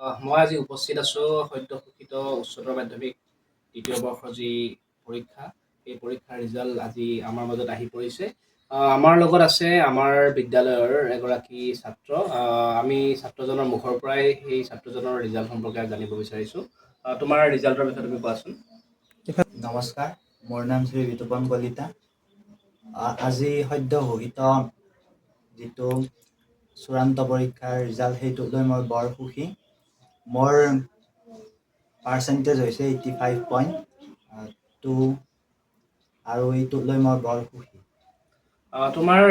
মই আজি উপস্থিত আছোঁ সদ্য ঘোষিত উচ্চতৰ মাধ্যমিক দ্বিতীয় বৰ্ষৰ যি পৰীক্ষা, সেই পৰীক্ষাৰ ৰিজাল্ট আজি আমাৰ মাজত আহি পৰিছে। আমাৰ লগত আছে আমাৰ বিদ্যালয়ৰ এগৰাকী ছাত্ৰ। আমি ছাত্ৰজনৰ মুখৰ পৰাই সেই ছাত্ৰজনৰ ৰিজাল্ট সম্পৰ্কে জানিব বিচাৰিছোঁ। তোমাৰ ৰিজাল্টৰ বিষয়ে তুমি কোৱাচোন। নমস্কাৰ, মোৰ নাম শ্ৰী ঋতুপন কলিতা। আজি সদ্য ঘোষিত যিটো চূড়ান্ত পৰীক্ষাৰ ৰিজাল্ট সেইটোক লৈ মই বৰ সুখী। মোৰ পাৰ্চেণ্টেজ হৈছে 85.2 আৰু এইটোক লৈ মই বৰ সুখী। তোমাৰ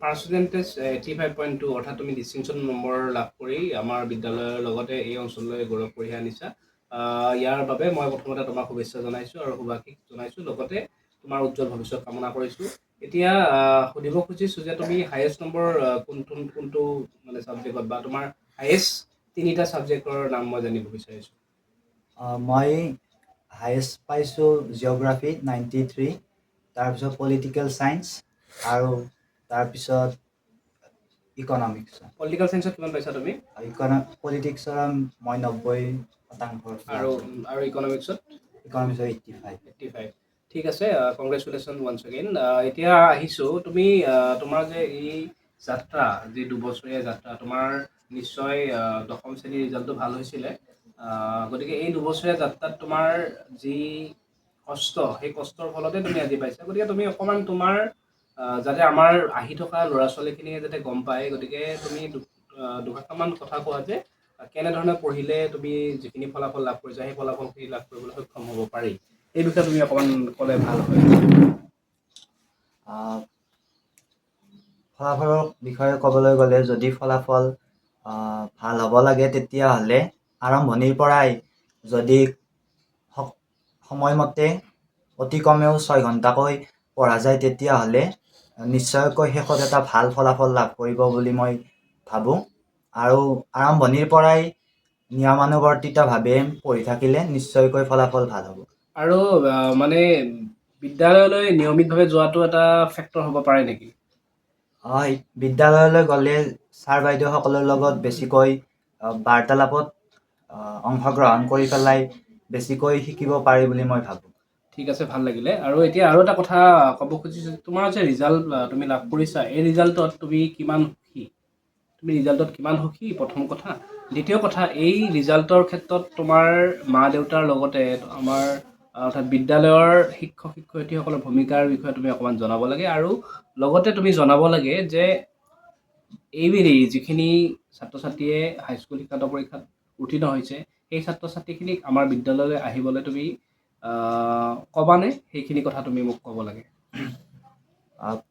পাৰ্চেণ্টেজ 85.2 অৰ্থাৎ তুমি ডিষ্টিংশ্যন নম্বৰ লাভ কৰি আমাৰ বিদ্যালয়ৰ লগতে এই অঞ্চললৈ গৌৰৱ কঢ়িয়াই আনিছা। ইয়াৰ বাবে মই প্ৰথমতে তোমাক শুভেচ্ছা জনাইছোঁ আৰু শুভাশীষ জনাইছোঁ, লগতে তোমাৰ উজ্জ্বল ভৱিষ্যত কামনা কৰিছোঁ। এতিয়া সুধিব খুজিছোঁ যে তুমি হায়েষ্ট নম্বৰ কোনটো মানে ছাবজেক্টত বা তোমাৰ হায়েষ্ট তিনিটা ছাবজেক্টৰ নাম মই জানিব বিচাৰিছোঁ। মই হায়েষ্ট পাইছোঁ জিঅ'গ্ৰাফী 93, তাৰপিছত পলিটিকেল ছায়েন্স আৰু তাৰপিছত ইকনমিক্স। পলিটিকেল ছায়েন্সত কিমান পাইছা তুমি? পলিটিক্সৰ মই 90% লাভ আৰু কৰিছোঁ। আৰু ইকনমিক্সত? ইকনমিক্সৰ 85। 85। ঠিক আছে, কংগ্ৰেচুলেশ্যন ওৱান্স এগেইন। এতিয়া আহিছোঁ, তুমি তোমাৰ যে এই যাত্ৰা, যি দুবছৰীয়া যাত্ৰা, তোমাৰ নিশ্চয় দশম শ্ৰেণীৰ ৰিজাল্টটো ভাল হৈছিলে। গতিকে এই দুবছৰীয়া যাত্ৰাত তোমাৰ যি কষ্ট, সেই কষ্টৰ ফলতে তুমি আজি পাইছা। গতিকে তুমি অকণমান তোমাৰ যাতে আমাৰ আহি থকা ল'ৰা ছোৱালীখিনিয়ে যাতে গম পায়, গতিকে তুমি দুআষাৰমান কথা কোৱা যে কেনেধৰণে পঢ়িলে তুমি যিখিনি ফলাফল লাভ কৰিছা সেই ফলাফলখিনি লাভ কৰিবলৈ সক্ষম হ'ব পাৰি। এই বিষয়ে তুমি অকণমান ক'লে ভাল হয়। ফলাফলৰ বিষয়ে ক'বলৈ গ'লে, যদি ফলাফল ভাল হ'ব লাগে তেতিয়াহ'লে আৰম্ভণিৰ পৰাই যদি সময়মতে অতি কমেও 6 ঘণ্টাকৈ পঢ়া যায় তেতিয়াহ'লে নিশ্চয়কৈ শেষত এটা ভাল ফলাফল লাভ কৰিব বুলি মই ভাবোঁ। আৰু আৰম্ভণিৰ পৰাই নিয়মানুৱৰ্তিতভাৱে পঢ়ি থাকিলে নিশ্চয়কৈ ফলাফল ভাল হ'ব। আৰু মানে বিদ্যালয়লৈ নিয়মিতভাৱে যোৱাটো এটা ফেক্টৰ হ'ব পাৰে নেকি? হয়, বিদ্যালয়লৈ গ'লে ছাৰ বাইদেউসকলৰ লগত বেছিকৈ বাৰ্তালাপত অংশগ্ৰহণ কৰি পেলাই বেছিকৈ শিকিব পাৰি বুলি মই ভাবোঁ। ঠিক আছে, ভাল লাগিলে। আৰু এতিয়া আৰু এটা কথা ক'ব খুজিছোঁ, তোমাৰ যে ৰিজাল্ট তুমি লাভ কৰিছা, এই ৰিজাল্টত তুমি কিমান সুখী? তুমি ৰিজাল্টত কিমান সুখী, প্ৰথম কথা। দ্বিতীয় কথা, এই ৰিজাল্টৰ ক্ষেত্ৰত তোমাৰ মা দেউতাৰ লগতে আমাৰ অৰ্থাৎ বিদ্যালয়ৰ শিক্ষক শিক্ষয়িত্ৰীসকলৰ ভূমিকাৰ বিষয়ে তুমি অকণমান জনাব লাগে। আৰু লগতে তুমি জনাব লাগে যে এইবেলি যিখিনি ছাত্ৰ ছাত্ৰীয়ে হাইস্কুল শিক্ষান্ত পৰীক্ষাত উত্তীৰ্ণ হৈছে, সেই ছাত্ৰ ছাত্ৰীখিনিক আমাৰ বিদ্যালয়লৈ আহিবলৈ তুমি ক'বানে? সেইখিনি কথা তুমি মোক ক'ব লাগে।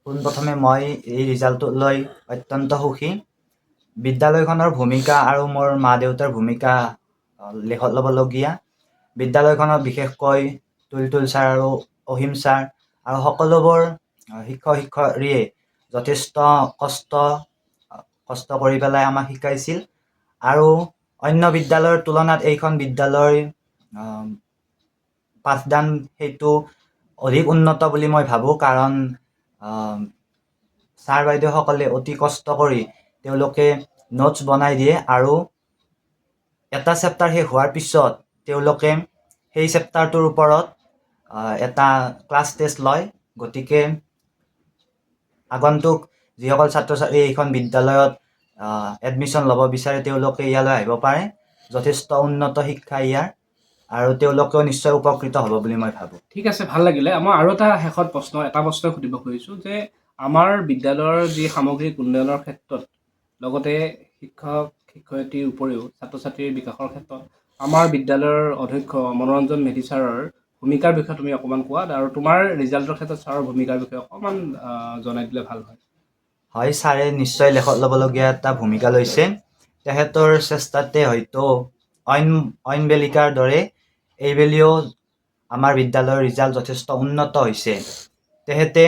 পোনপ্ৰথমে মই এই ৰিজাল্টটোক লৈ অত্যন্ত সুখী। বিদ্যালয়খনৰ ভূমিকা আৰু মোৰ মা দেউতাৰ ভূমিকা লেখত ল'বলগীয়া। বিদ্যালয়খনত বিশেষকৈ তুলতুল ছাৰ আৰু অহিম ছাৰ আৰু সকলোবোৰ শিক্ষক শিক্ষয়িত্ৰীয়ে যথেষ্ট কষ্ট কৰি পেলাই আমাক শিকাইছিল। আৰু অন্য বিদ্যালয়ৰ তুলনাত এইখন বিদ্যালয়ৰ পাঠদান সেইটো অধিক উন্নত বুলি মই ভাবোঁ, কাৰণ ছাৰ বাইদেউসকলে অতি কষ্ট কৰি তেওঁলোকে নোটছ বনাই দিয়ে আৰু এটা চেপ্টাৰ শেষ হোৱাৰ পিছত তেওঁলোকে সেই চেপ্টাৰটোৰ ওপৰত এটা ক্লাছ টেষ্ট লয়। গতিকে আগন্তুক যিসকল ছাত্ৰ ছাত্ৰীয়ে এইখন বিদ্যালয়ত এডমিশ্যন ল'ব বিচাৰে তেওঁলোকে ইয়ালৈ আহিব পাৰে। যথেষ্ট উন্নত শিক্ষা ইয়াৰ, আৰু তেওঁলোকেও নিশ্চয় উপকৃত হ'ব বুলি মই ভাবোঁ। ঠিক আছে, ভাল লাগিলে। মই আৰু এটা শেষত এটা প্ৰশ্ন সুধিব খুজিছোঁ যে আমাৰ বিদ্যালয়ৰ যি সামগ্ৰিক উন্নয়নৰ ক্ষেত্ৰত, লগতে শিক্ষক শিক্ষয়িত্ৰীৰ উপৰিও ছাত্ৰ ছাত্ৰীৰ বিকাশৰ ক্ষেত্ৰত আমাৰ বিদ্যালয়ৰ অধ্যক্ষ মনোৰঞ্জন মেধি ছাৰৰ ভূমিকাৰ বিষয়ে তুমি অকণমান কোৱা, আৰু তোমাৰ ৰিজাল্টৰ ক্ষেত্ৰত ছাৰৰ ভূমিকাৰ বিষয়ে অকণমান জনাই দিলে ভাল হয়। হয়, ছাৰে নিশ্চয় লেখত ল'বলগীয়া এটা ভূমিকা লৈছে। তেখেতৰ চেষ্টাতে হয়তো অইন বেলিকাৰ দৰে এইবেলিও আমাৰ বিদ্যালয়ৰ ৰিজাল্ট যথেষ্ট উন্নত হৈছে। তেখেতে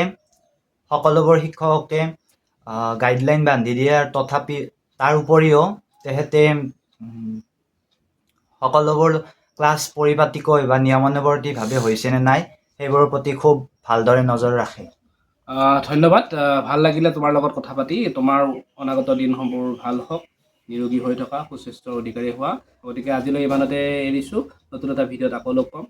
সকলোবোৰ শিক্ষককে গাইডলাইন বান্ধি দিয়ে, তথাপি তাৰ উপৰিও তেখেতে সকলোবোৰ ক্লাছ পৰিপাটিকৈ বা নিয়মানুৱৰ্তিভাৱে হৈছেনে নাই সেইবোৰৰ প্ৰতি খুব ভালদৰে নজৰ ৰাখে। ধন্যবাদ। ভাল লাগিলে তোমাৰ লগত কথা পাতি। তোমাৰ অনাগত দিনসমূহ ভাল হওক। নিৰোগী হৈ থকা সুস্বাস্থ্যৰ অধিকাৰী হোৱা। গতিকে আজিলৈ ইমানতে এৰিছোঁ। নতুন এটা ভিডিঅ'ত আকৌ লগ পাম।